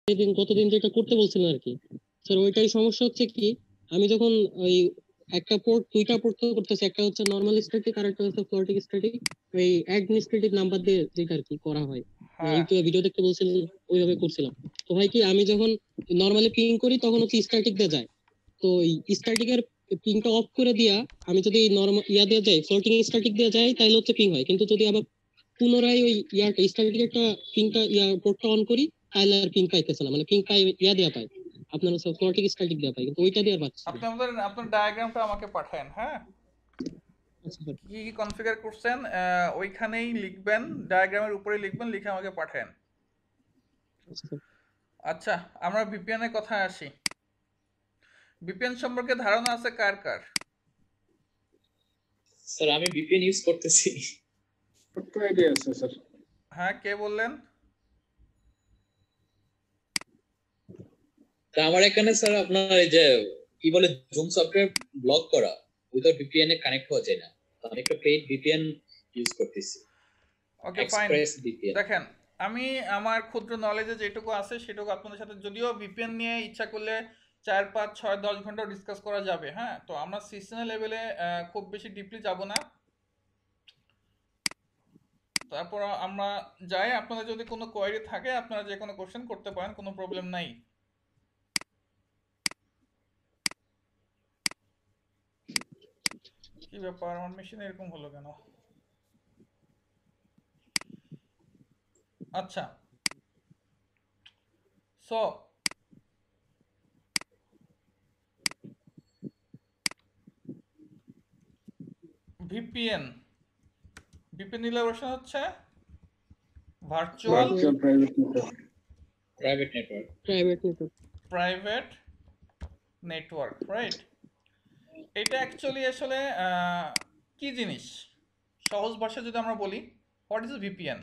গতদিন যেটা করতে বলছিলেন আর কি স্যার, ওইটাই সমস্যা হচ্ছে কি, আমি যখন ওই একটা পোর্ট দুইটা পোর্ট করতেছি, একটা হচ্ছে নর্মাল স্ট্যাটিক আর একটা হচ্ছে ফ্লোটিক স্ট্যাটিক, ওই অ্যাডমিনিস্ট্রেটিভ নাম্বার দিয়ে যেটা আর কি করা হয়, হ্যাঁ ইউটিউবে ভিডিও দেখতে বলছিলেন, ওইভাবে করছিলাম। তো ভাই কি আমি যখন নর্মালি পিং করি তখন হচ্ছে স্ট্যাটিক দিয়ে যায়, তো এই স্ট্যাটিকের পিংটা অফ করে দিয়া আমি যদি নরমাল দিয়ে যাই, ফ্লোটিং স্ট্যাটিক দিয়ে যাই, তাহলে হচ্ছে পিং হয়। কিন্তু যদি আবার পুনরায় ওই স্ট্যাটিক একটা পিংটা পোর্টটা অন করি, তাহলে আর পিং পাইতেছে না, মানে পিং পাই দেওয়া পায়, আপনার হচ্ছে ফ্লোটিং স্ট্যাটিক দেওয়া পায়, কিন্তু ওইটা দিয়ে আর পাচ্ছি না। আপনি আপনার ডায়াগ্রামটা আমাকে পাঠান, হ্যাঁ আচ্ছা স্যার। কি কি কনফিগার করছেন ওইখানেই লিখবেন, ডায়াগ্রামের উপরে লিখবেন, লিখে আমাকে পাঠান। আচ্ছা স্যার। আচ্ছা, আমরা ভিপিএন এর কথায় আসি। ভিপিএন সম্পর্কে ধারণা আছে কার কার? স্যার আমি ভিপিএন ইউজ করতেছি। একটু আইডিয়া আছে স্যার। হ্যাঁ, কে বললেন? আমার এখানে স্যার আপনার এই যে কি বলে জুম সফটওয়্যার ব্লক করা উইদাউট ভিপিএন এ কানেক্ট হওয়া যায় না, তো আমি একটা পেইড ভিপিএন ইউজ করতেছি। Okay fine. Express VPN. দেখেন, আমি আমার ক্ষুদ্র নলেজে যেটুকু আছে সেটুকু আপনাদের সাথে, যদিও ভিপিএন নিয়ে ইচ্ছা করলে 4 5 6 10 ঘন্টা ডিসকাস করা যাবে, হ্যাঁ, তো আমরা সিস্টেম লেভেলে খুব বেশি ডিপলি যাব না। তারপর আমরা যাই, আপনাদের যদি কোনো কোয়েরি থাকে আপনারা যে কোনো কোশ্চেন করতে পারেন, কোনো প্রবলেম নাই। কি ব্যাপার, আমার মেশিনে এরকম হলো কেন? আচ্ছা, সো ভিপিএন ইলাবোরেশন হচ্ছে virtual private network. Private network. Private network, right? এটা অ্যাকচুয়ালি আসলে কি জিনিস, সহজ ভাষায় যদি আমরা বলি, হোয়াট ইজ ভিপিএন?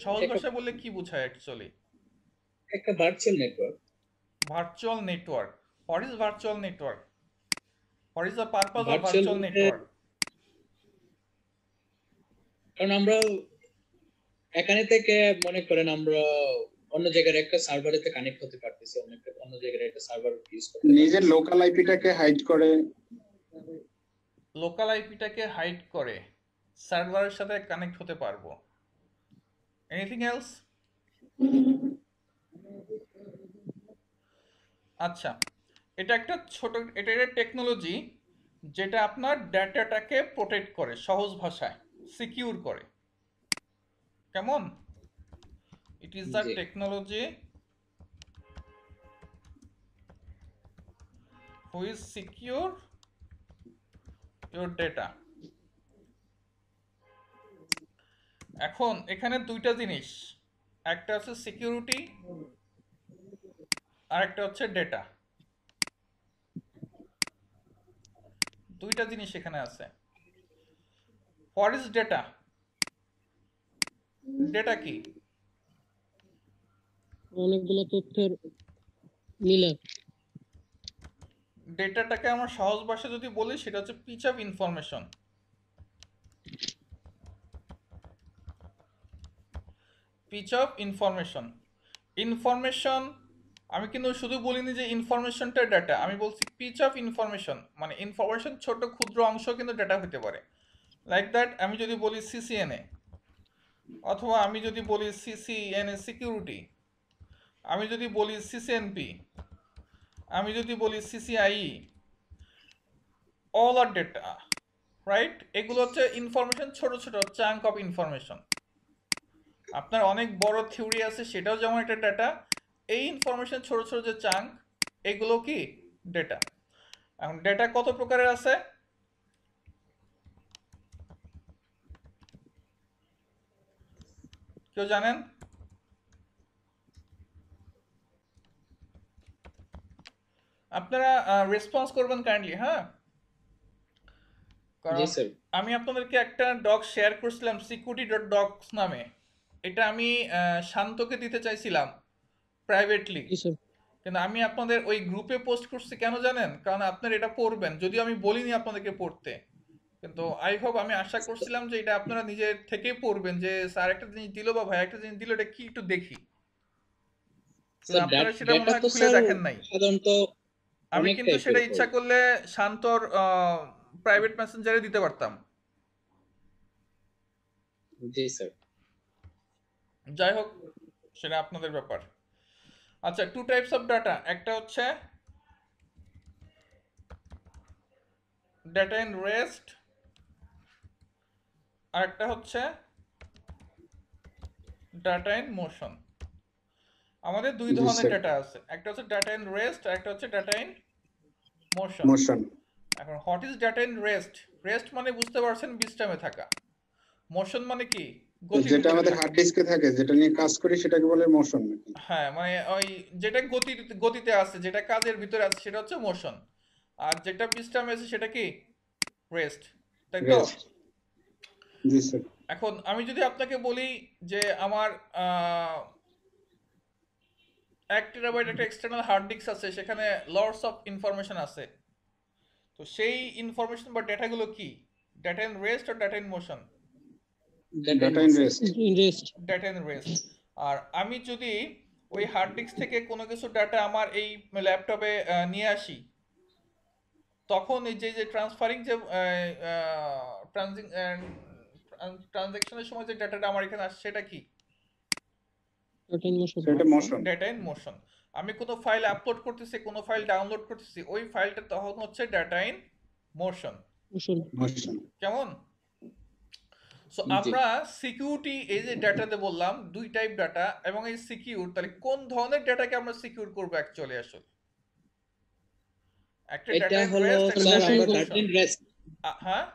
সহজ ভাষায় বললে কি বোঝায় অ্যাকচুয়ালি? একটা virtual network. Virtual network. What is virtual network? What is the purpose of virtual virtual network? কারণ আমরা এখানে থেকে মনে করেন আমরা অন্য জায়গার একটা সার্ভারেতে কানেক্ট হতে পারতেছি, অন্য জায়গার একটা সার্ভার ইউজ করতে নিজের লোকাল আইপিটাকে হাইড করে, সার্ভারের সাথে কানেক্ট হতে পারবো। Anything else? আচ্ছা, এটা একটা টেকনোলজি যেটা আপনার ডেটাটাকে প্রোটেক্ট করে, সহজ ভাষায় সিকিউর করে। কেমন? It is the technology which secure your data. এখন এখানে দুইটা জিনিস, একটা হচ্ছে সিকিউরিটি আর একটা হচ্ছে ডেটা। দুইটা জিনিস এখানে আছে। What is data? ডেটা কি? অনেকগুলো তথ্যের মিলার। ডেটাটাকে আমরা সহজ ভাষায় যদি বলি, সেটা হচ্ছে piece of information. Piece of information. Information, আমি কিন্তু শুধু বলিনি যে ইনফরমেশনটা ডেটা, আমি বলছি পিচ অফ ইনফরমেশন, মানে ইনফরমেশন ছোট ক্ষুদ্র অংশ কিন্তু ডেটা হতে পারে। লাইক দ্যাট, আমি যদি বলি সিসিএনএ, অথবা আমি যদি বলি সিসিএনএ সিকিউরিটি, আমি যদি বলি সিসিএনপি, আমি যদি বলি সিসিআই, অল আর ডেটা, রাইট? এগুলো হচ্ছে ইনফরমেশন, ছোট ছোট চাঙ্ক অফ ইনফরমেশন। আপনার অনেক বড় থিওরি আছে, সেটাও যেমন একটা ডেটা। এই ইনফরমেশন ছোট ছোট যে চাঙ্ক, এগুলো কি ডেটা। এখন ডেটা কত প্রকারের আছে? কেউ জানেন? আপনারা রেসপন্স করবেন কাইন্ডলি, হ্যাঁ? কারণ আমি আপনাদেরকে একটা ডক শেয়ার করছিলাম security.docs নামে। এটা আমি শান্তকে দিতে চাইছিলাম প্রাইভেটলি, কিন্তু আমি আপনাদের ওই গ্রুপে পোস্ট করছি। কেন জানেন? কারণ আপনারা এটা পড়বেন, যদিও আমি বলিনি আপনাদেরকে পড়তে। কিন্তু আই হোপ, আমি আশা করছিলাম যে এটা আপনারা নিজের থেকেই পড়বেন, যে স্যার একটা জিনিস দিল বা ভাই একটা জিনিস দিল, এটা কি একটু দেখি, কিন্তু স্যার আপনারা সেটা মনে ডেটা হয় তো খুলে স্যার দেখেন নাই। সাধারণত আমি অনেক কিন্তু টাইপের সেটা হয়। ইচ্ছা করলে শান্তর প্রাইভেট মেসেঞ্জারে দিতে পারতাম। জি স্যার। যাই হোক, সেটা আপনাদের ব্যাপার। আচ্ছা, টু টাইপস অফ ডাটা, একটা হচ্ছে ডাটা ইন রেস্ট, আর একটা হচ্ছে ডাটা ইন মোশন। আমাদের দুই জি ধরনের স্যার। ডাটা আছে, একটা হচ্ছে ডাটা ইন রেস্ট আর একটা হচ্ছে ডাটা ইন মোশন। মোশন এখন what is data in rest? Rest মানে বুঝতে পারছেন বিশ্রামে থাকা। মোশন মানে কি? গতির যেটা উপরে আমাদের থাকা। হার্ড ডিস্কে থাকে, যেটা নিয়ে কাজ করি, সেটাকে বলে মোশন নাকি? হ্যাঁ, মানে ওই যেটা গতিতে আছে, যেটা কাজের ভিতরে আছে, সেটা হচ্ছে মোশন। আর যেটা বিশ্রামে আছে সেটা কি? রেস্ট, তাই তো? রেস্ট। জি স্যার। এখন আমি যদি আপনাকে বলি যে আমার 1 টেরাবাইট একটা এক্সটার্নাল হার্ড ডিস্ক আছে, সেখানে লটস অফ ইনফরমেশন আছে, তো সেই ইনফরমেশন বা ডেটাগুলো কি? ডেটা ইন রেস্ট আর data in motion? Data in rest. Rest. Data in rest. আর আমি যদি ওই হার্ড ডিস্ক থেকে কোনো কিছু ডাটা আমার এই ল্যাপটপে নিয়ে আসি, তখন এই যে যে ট্রান্সফারিং যে ট্রানজেকশনের সময় যে ডাটাটা আমার এখানে আসছে, সেটা কি? Data in motion. সেটা মোশন। Data in motion. আমি কোনো ফাইল আপলোড করতেছি, কোনো ফাইল ডাউনলোড করতেছি, ওই ফাইলটা তখন হচ্ছে data in motion. Motion. Motion. কেমন? সো জি আমরা সিকিউরিটি, এই যে ডাটাতে বললাম দুই টাইপ ডাটা, এবং এই সিকিউর, তাহলে কোন ধরনের ডাটাকে আমরা সিকিউর করবো অ্যাকচুয়ালি? আসলে একটা এটা ডাটা ইন হলো রেস্ট, একটা স্যার ডাটা ইন আমরা motion. Data motion. In rest, হ্যাঁ,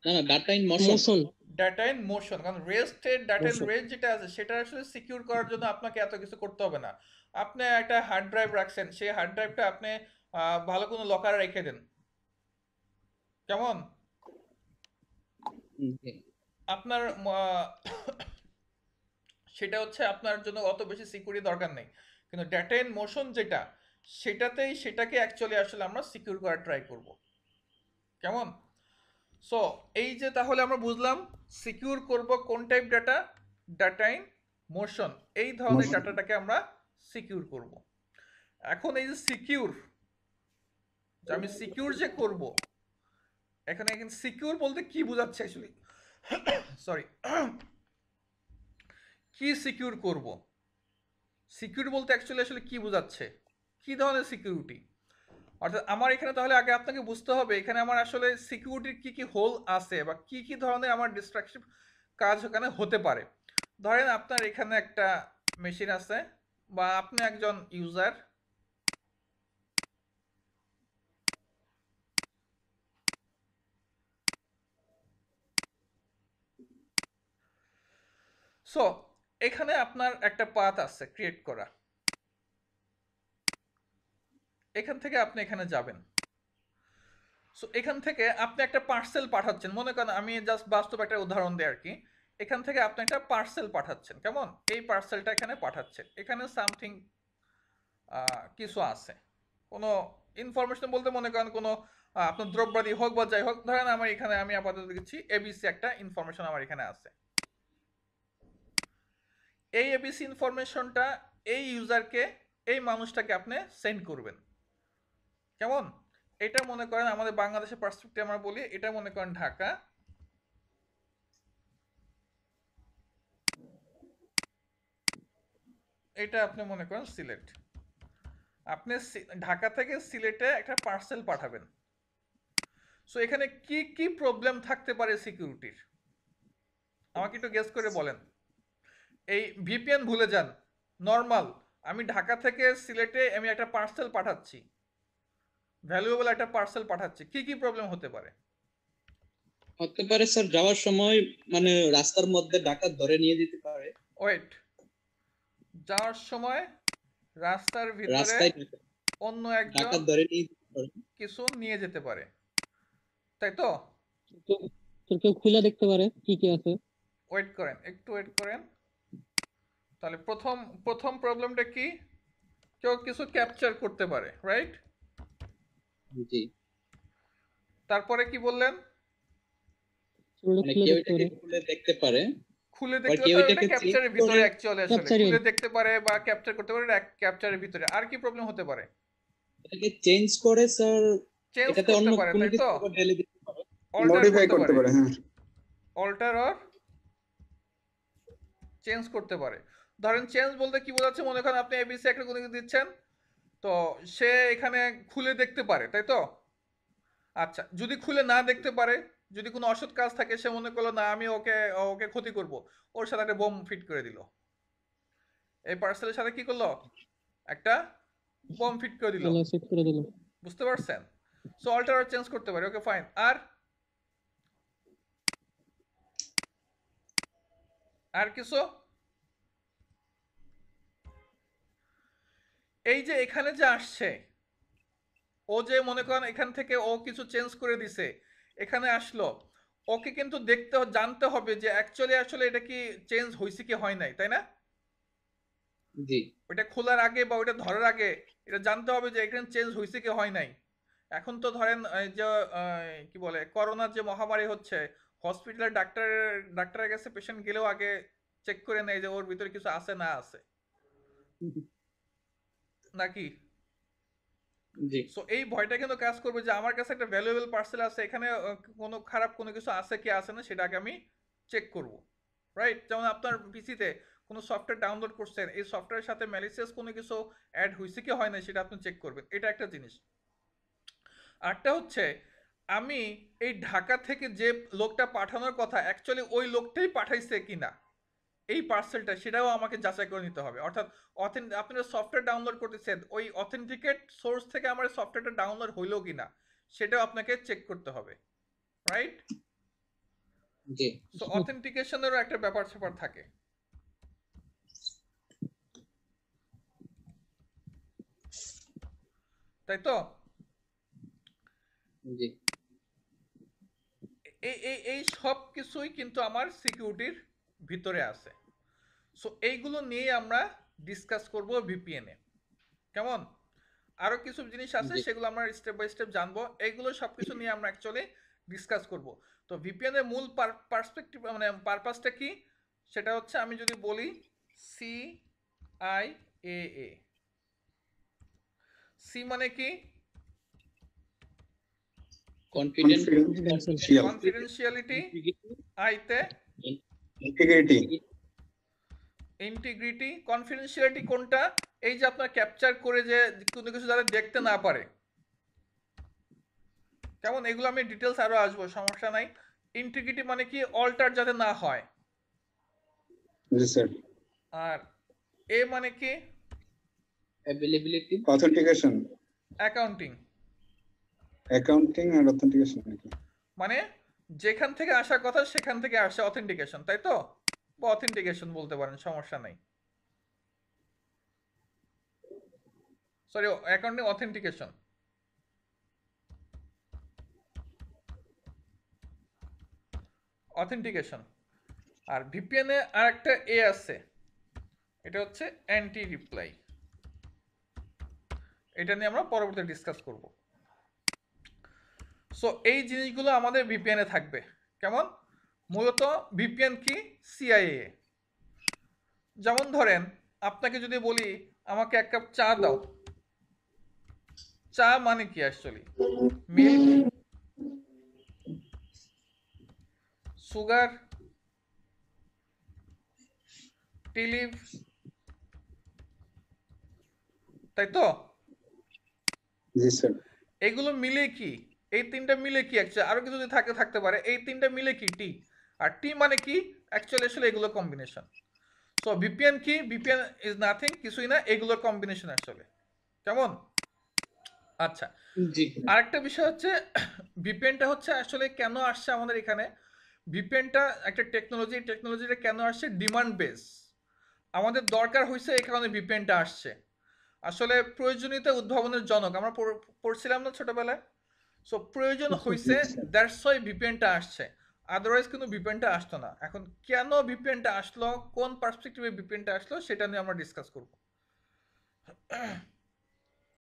না না data in motion. Motion. Data in motion. কারণ রেস্টের ডাটা ইন মোশন। রেস্ট যেটা আছে, সেটা আসলে সিকিউর করার জন্য আপনাকে এত কিছু করতে হবে না। আপনি একটা হার্ড ড্রাইভ রাখছেন, সেই হার্ড ড্রাইভটা আপনি ভালো কোনো লকারে রেখে দেন। কেমন? জি আপনার সেটা হচ্ছে আপনার জন্য অত বেশি সিকিউরিটি দরকার নেই। কিন্তু ডেটা ইন মোশন যেটা, সেটাকে অ্যাকচুয়ালি আসলে আমরা সিকিউর করার ট্রাই করব। কেমন? সো এই যে তাহলে আমরা বুঝলাম সিকিউর করব কোন type data? Data in motion. এই ধরনের মোশন। ডাটাটাকে আমরা সিকিউর করব। এখন এই যে সিকিউর, যে আমি সিকিউর যে করব, এখানে সিকিউর বলতে কি বোঝাচ্ছে অ্যাকচুয়ালি? সরি, কি সিকিউর করব? সিকিউর বলতে অ্যাকচুয়ালি আসলে কি বোঝাচ্ছে? কি ধরনের সিকিউরিটি? অর্থাৎ আমার এখানে তাহলে আগে আপনাকে বুঝতে হবে এখানে আমার আসলে সিকিউরিটির কি কি হোল আছে, বা কি কি ধরনের আমার ডিস্ট্রাকটিভ কাজ ওখানে হতে পারে। ধরেন আপনার এখানে একটা মেশিন আছে, বা আপনি একজন ইউজার, সো এখানে আপনার একটা পাথ আছে ক্রিয়েট করা, এখান থেকে আপনি এখানে যাবেন। সো এখান থেকে আপনি একটা পার্সেল পাঠাচ্ছেন, মনে করেন, আমি জাস্ট বাস্তব একটা উদাহরণ দিই আর কি। এখান থেকে আপনি একটা পার্সেল পাঠাচ্ছেন, কেমন? এই পার্সেলটা এখানে পাঠাচ্ছেন, এখানে সামথিং কিছু আছে, কোনো ইনফরমেশন বলতে মনে করেন কোনো আপনার দ্রব্যাদি হোক বা যাই হোক, ধরেন আমার এখানে আমি আপাতত দিচ্ছি এবিসি একটা ইনফরমেশন আমার এখানে আছে। এই এবিসি ইনফরমেশনটা এই ইউজারকে, এই মানুষটাকে আপনি সেন্ড করবেন। কেমন? এটা মনে করেন আমাদের বাংলাদেশের পার্সপেক্টিভে আমরা বলি, এটা মনে করেন ঢাকা, এটা আপনি মনে করেন সিলেট। আপনি ঢাকা থেকে সিলেটে একটা পার্সেল পাঠাবেন। সো এখানে কি কি প্রবলেম থাকতে পারে সিকিউরিটির? আমাকে একটু গেস করে বলেন। এই ভিপিএন ভুলে যান, নর্মাল আমি ঢাকা থেকে সিলেটে আমি একটা পার্সেল পাঠাচ্ছি, ভ্যালুয়েবল একটা পার্সেল পাঠাচ্ছি, কি কি প্রবলেম হতে পারে? হতে পারে স্যার যাওয়ার সময় মানে রাস্তার মধ্যে ডাকাত ধরে নিয়ে যেতে পারে। ওয়েট, যাওয়ার সময় রাস্তার ভিতরে রাস্তায় অন্য একজন ডাকাত ধরে নিয়ে যেতে পারে। কিছু নিয়ে যেতে পারে, তাই তো? কেউ খুলে দেখতে পারে কি কি আছে। ওয়েট করেন, একটু ওয়েট করেন। তাহলে প্রথম প্রথম প্রবলেমটা কি? কেউ কিছু ক্যাপচার করতে পারে, রাইট? জি তারপরে কি বললেন? ওটা মানে খুলে কেউ দেখতে এটাকে পারে। খুলে দেখতে পারে খুলে বা দেখতে কেউ পারে, ওটা এটাকে চেঞ্জ ক্যাপচারের ভিতরে করে অ্যাকচুয়ালি আসলে ক্যাপচারে খুলে দেখতে পারে বা ক্যাপচার করতে পারে, এটা ক্যাপচারের ভিতরে। আর কি প্রবলেম হতে পারে? এটাকে চেঞ্জ করে স্যার চেঞ্জ এটাতে করতে অন্য পারে, কোনো তাই কিছু তো? আবার ঢেলে দিতে পারে। অল্টার মডিফাই করতে করতে পারে, পারে, হ্যাঁ। অল্টার অর চেঞ্জ করতে পারে। ধরেন চেঞ্জ বলতে কি বোঝাচ্ছে, মনে করেন আপনি এবিসি একটা কোনো কিছু দিচ্ছেন, তো সে এখানে খুলে দেখতে পারে, তাই তো? আচ্ছা, যদি খুলে না দেখতে পারে, যদি কোনো অসৎ কাজ থাকে, সে মনে করলো না আমি ওকে ওকে ক্ষতি করব, ওর সাথে একটা বোম ফিট করে দিল, এই পার্সেলের সাথে কি করলো, একটা বোম ফিট করে দিল, তাহলে সেট করে দিল। বুঝতে পারছেন? সো অল্টার আর চেঞ্জ করতে পারে, ওকে ফাইন। আর কিছু? এই যে এখানে যে আসছে, ও যে মনে করেন এখান থেকে ও কিছু চেঞ্জ করে দিছে, এখানে আসলো, ওকে কিন্তু জানতে হবে যে অ্যাকচুয়ালি আসলে এটা কি চেঞ্জ হয়েছে কি হয় নাই, তাই না? জি ওইটা খোলার আগে বা ওইটা ধরার আগে এটা জানতে হবে যে এখানে চেঞ্জ হয়েছে কি হয় নাই। এখন তো ধরেন এই যে কি বলে করোনার যে মহামারী হচ্ছে, হসপিটালে ডাক্তারের কাছে পেশেন্ট গেলেও আগে চেক করে নেয় যে ওর ভিতরে কিছু আছে না আছে নাকি। জি সো এই ভয়টা কিন্তু কাজ করবে যে আমার কাছে একটা ভ্যালুয়েবল পার্সেল আছে, এখানে কোনো খারাপ কোনো কিছু আছে কি আছে না সেটা আগে আমি চেক করব, রাইট? যেমন আপনার পিসিতে কোনো সফটওয়্যার ডাউনলোড করছেন, এই সফটওয়্যারের সাথে ম্যালিসিয়াস কোনো কিছু অ্যাড হয়েছে কি হয় না সেটা আপনি চেক করবেন, এটা একটা জিনিস। আরটা হচ্ছে, আমি এই ঢাকা থেকে যে লোকটা পাঠানোর কথা অ্যাকচুয়ালি ওই লোকটাই পাঠাইছে কিনা এই পার্সেলটা, সেটাও আমাকে যাচাই করে নিতে হবে। অর্থাৎ আপনারা সফটওয়্যার ডাউনলোড করতেছেন, ওই অথেন্টিকেট সোর্স থেকে আমার সফটওয়্যারটা ডাউনলোড হইলো কিনা সেটাও আপনাকে চেক করতে হবে, রাইট? জি সো অথেন্টিকেশনেরও একটা ব্যাপার স্যাপার থাকে, তাই তো? জি এই সব কিছুই কিন্তু আমার সিকিউরিটির ভিতরে আছে। সো এইগুলো নিয়ে আমরা ডিসকাস করব ভিপিএনে, কেমন? আরো কিছু জিনিস আছে জি সেগুলো আমরা স্টেপ বাই স্টেপ জানবো, এইগুলো সবকিছু নিয়ে আমরা অ্যাকচুয়ালি ডিসকাস করব। তো ভিপিএন এর মূল পার্সপেক্টিভ মানে পারপাসটা কি, সেটা হচ্ছে আমি যদি বলি CIA, সি মানে কি? কনফিডেন্সিয়াল, কনফিডেন্সিয়ালিটি, আইতে ইন্টিগ্রিটি। ইন্টিগ্রিটি। কনফিডেন্সিয়ালিটি কোনটা? এই যে আপনার ক্যাপচার করে যে কোনো কিছু যারা দেখতে না পারে, কেমন? এগুলো আমি ডিটেলস আরো আসবো, সমস্যা নাই। ইন্টিগ্রিটি মানে কি? অল্টার যাতে না হয়। জি স্যার। আর এ মানে কি? Availability, authentication, accounting. অ্যাকাউন্টিং আর অথেন্টিকেশন নাকি? মানে যেখান থেকে আসার কথা সেখান থেকে আসে অথেন্টিকেশন, তাই তো? বা অথেন্টিকেশন বলতে পারেন, সমস্যা নাই। Sorry, accounting authentication. অথেন্টিকেশন। আর ভিপিএন এ আর একটা এ আছে, এটা হচ্ছে অ্যান্টি রিপ্লাই। এটা নিয়ে আমরা পরবর্তীতে ডিসকাস করব। সো এই জিনিসগুলো আমাদের ভিপিএন এ থাকবে, কেমন? মূলত ভিপিএন কি? সিআইএ। যেমন ধরেন আপনাকে যদি বলি আমাকে এক কাপ চা দাও, চা মানে কি অ্যাকচুয়ালি? মিল্ক, সুগার, টি লিভ, তাই তো? জি স্যার। এগুলো মিলে কি? এই তিনটা মিলে কি অ্যাকচুয়ালি? আরো কিছু যদি থাকতে পারে, এই তিনটা মিলে কি? টি। আর টি মানে কি অ্যাকচুয়ালি? আসলে এগুলো কম্বিনেশন। সো ভিপিএন কি? ভিপিএন ইজ নাথিং, কিছুই না, এগুলোর কম্বিনেশন আসলে, কেমন? আচ্ছা, জি আরেকটা বিষয় হচ্ছে ভিপিএনটা হচ্ছে আসলে কেন আসছে আমাদের এখানে। ভিপিএনটা একটা টেকনোলজিটা কেন আসছে? Demand base. আমাদের দরকার হয়েছে এই কারণে ভিপিএনটা আসছে। আসলে প্রয়োজনীয়তা উদ্ভাবনের জনক, আমরা পড়ছিলাম না ছোটবেলায়? সো প্রয়োজন হয়েছে, দ্যাটস ওয়াই ভিপিএনটা আসছে, আদারওয়াইজ কিন্তু ভিপিএনটা আসতো না। এখন কেন ভিপিএনটা আসলো, কোন পার্সপেক্টিভে ভিপিএনটা আসলো, সেটা নিয়ে আমরা ডিসকাস করব।